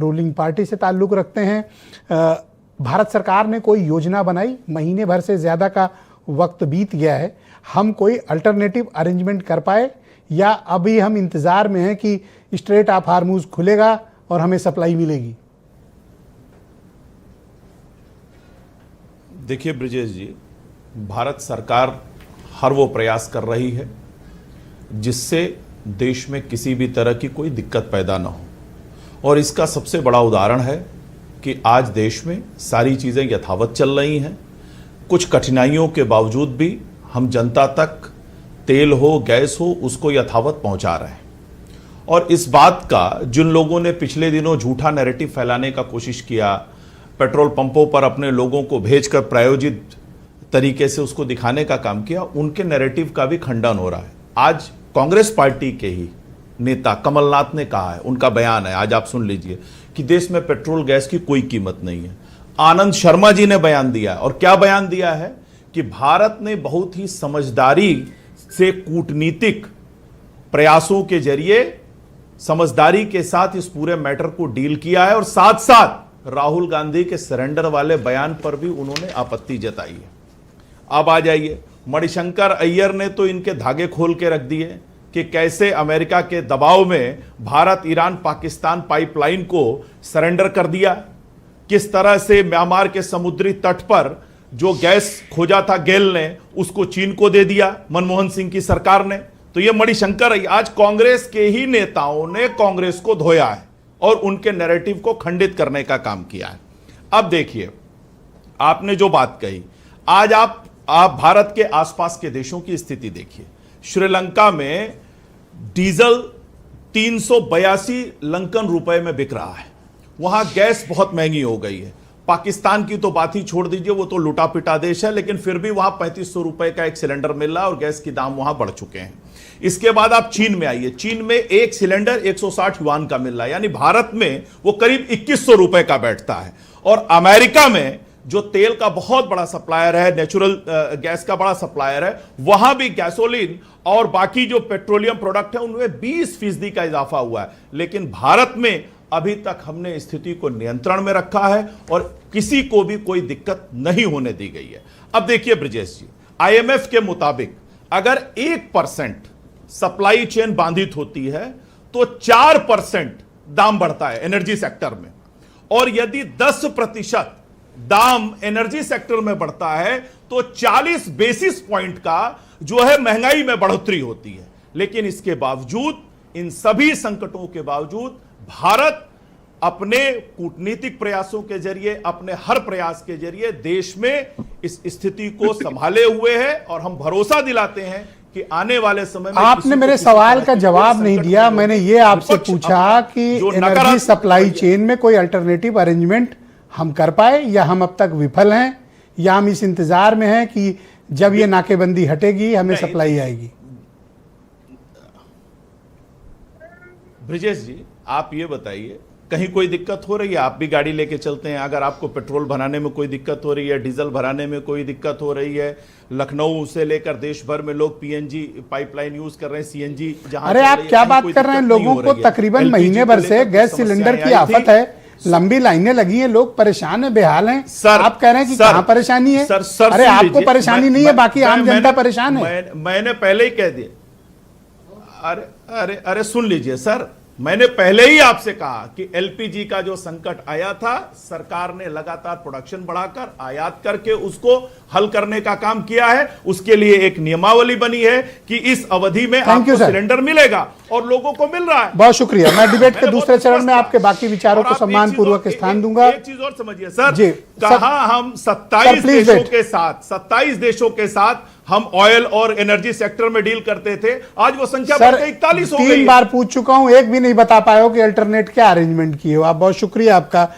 Ruling party से ताल्लुक़ रखते हैं। भारत सरकार ने कोई योजना बनाई, महीने भर से ज़्यादा का वक्त बीत गया है, हम कोई अल्टरनेटिव अरेंजमेंट कर पाए या अभी हम इंतज़ार में हैं कि स्ट्रेट ऑफ हार्मूज खुलेगा और हमें सप्लाई मिलेगी? देखिए ब्रिजेश जी, भारत सरकार हर वो प्रयास कर रही है जिससे देश में किसी भी तरह की कोई दिक्कत पैदा ना हो, और इसका सबसे बड़ा उदाहरण है कि आज देश में सारी चीज़ें यथावत चल रही हैं। कुछ कठिनाइयों के बावजूद भी हम जनता तक तेल हो, गैस हो, उसको यथावत पहुंचा रहे हैं। और इस बात का जिन लोगों ने पिछले दिनों झूठा नैरेटिव फैलाने का कोशिश किया, पेट्रोल पंपों पर अपने लोगों को भेजकर प्रायोजित तरीके से उसको दिखाने का काम किया, उनके नैरेटिव का भी खंडन हो रहा है। आज कांग्रेस पार्टी के ही नेता कमलनाथ ने कहा है, उनका बयान है, आज आप सुन लीजिए, कि देश में पेट्रोल गैस की कोई कीमत नहीं है। आनंद शर्मा जी ने बयान दिया, और क्या बयान दिया है कि भारत ने बहुत ही समझदारी से कूटनीतिक प्रयासों के जरिए समझदारी के साथ इस पूरे मैटर को डील किया है, और साथ साथ राहुल गांधी के सरेंडर वाले बयान पर भी उन्होंने आपत्ति जताई है। अब आ जाइए, मणिशंकर अय्यर ने तो इनके धागे खोल के रख दिए कि कैसे अमेरिका के दबाव में भारत ईरान पाकिस्तान पाइपलाइन को सरेंडर कर दिया, किस तरह से म्यांमार के समुद्री तट पर जो गैस खोजा था गेल ने, उसको चीन को दे दिया मनमोहन सिंह की सरकार ने। तो ये मणिशंकर अय्यर, आज कांग्रेस के ही नेताओं ने कांग्रेस को धोया है और उनके नैरेटिव को खंडित करने का काम किया है। अब देखिए, आपने जो बात कही, आज आप भारत के आसपास के देशों की स्थिति देखिए। श्रीलंका में डीजल 382 लंकन रुपए में बिक रहा है, वहां गैस बहुत महंगी हो गई है। पाकिस्तान की तो बात ही छोड़ दीजिए, वो तो लुटा पिटा देश है, लेकिन फिर भी वहां 3500 रुपए का एक सिलेंडर मिल रहा है और गैस की दाम वहां बढ़ चुके हैं। इसके बाद आप चीन में आइए, चीन में एक सिलेंडर 160 युआन का मिल रहा है, यानी भारत में वो करीब 2100 रुपए का बैठता है। और अमेरिका में जो तेल का बहुत बड़ा सप्लायर है, नेचुरल गैस का बड़ा सप्लायर है, वहां भी गैसोलीन और बाकी जो पेट्रोलियम प्रोडक्ट है उनमें 20% का इजाफा हुआ है। लेकिन भारत में अभी तक हमने स्थिति को नियंत्रण में रखा है और किसी को भी कोई दिक्कत नहीं होने दी गई है। अब देखिए ब्रिजेश जी, IMF के मुताबिक अगर 1% सप्लाई चेन बाधित होती है तो 4% दाम बढ़ता है एनर्जी सेक्टर में, और यदि 10% दाम एनर्जी सेक्टर में बढ़ता है तो 40 बेसिस पॉइंट का जो है महंगाई में बढ़ोतरी होती है। लेकिन इसके बावजूद, इन सभी संकटों के बावजूद, भारत अपने कूटनीतिक प्रयासों के जरिए, अपने हर प्रयास के जरिए देश में इस स्थिति को संभाले हुए है, और हम भरोसा दिलाते हैं कि आने वाले समय में आपने मेरे सवाल का जवाब नहीं दिया। मैंने ये आपसे पूछा कि एनर्जी सप्लाई चेन में कोई अल्टरनेटिव अरेंजमेंट हम कर पाए, या हम अब तक विफल हैं, या हम इस इंतजार में हैं कि जब ये नाकेबंदी हटेगी हमें सप्लाई आएगी? ब्रिजेश जी, आप ये बताइए, कहीं कोई दिक्कत हो रही है? आप भी गाड़ी लेके चलते हैं, अगर आपको पेट्रोल भराने में कोई दिक्कत हो रही है, डीजल भराने में कोई दिक्कत हो रही है, लखनऊ से लेकर देश भर में लोग PNG पाइपलाइन यूज कर रहे हैं, CNG जहां, अरे आप क्या बात कर रहे हैं? लोगों को तकरीबन महीने भर से गैस सिलेंडर की आफत है, लंबी लाइनें लगी हैं, लोग परेशान है, बेहाल हैं। सर, आप कह रहे हैं कि कहां परेशानी है? सर, अरे आपको परेशानी नहीं है, बाकी आम जनता परेशान है। मैंने पहले ही कह दिया। अरे सुन लीजिए सर, मैंने पहले ही आपसे कहा कि LPG का जो संकट आया था, सरकार ने लगातार प्रोडक्शन बढ़ाकर आयात करके उसको हल करने का काम किया है। उसके लिए एक नियमावली बनी है कि इस अवधि में आपको सिलेंडर मिलेगा, और लोगों को मिल रहा है। बहुत शुक्रिया। मैं डिबेट के दूसरे चरण में आपके बाकी विचारों को सम्मान पूर्वक स्थान दूंगा। एक चीज और समझिए सर जी, कहा हम 27 देशों के साथ हम ऑयल और एनर्जी सेक्टर में डील करते थे, आज वो संख्या बढ़कर 41 हो गई। 3 बार पूछ चुका हूं, एक भी नहीं बता पाए हो कि अल्टरनेट क्या अरेंजमेंट किए हो आप। बहुत शुक्रिया आपका।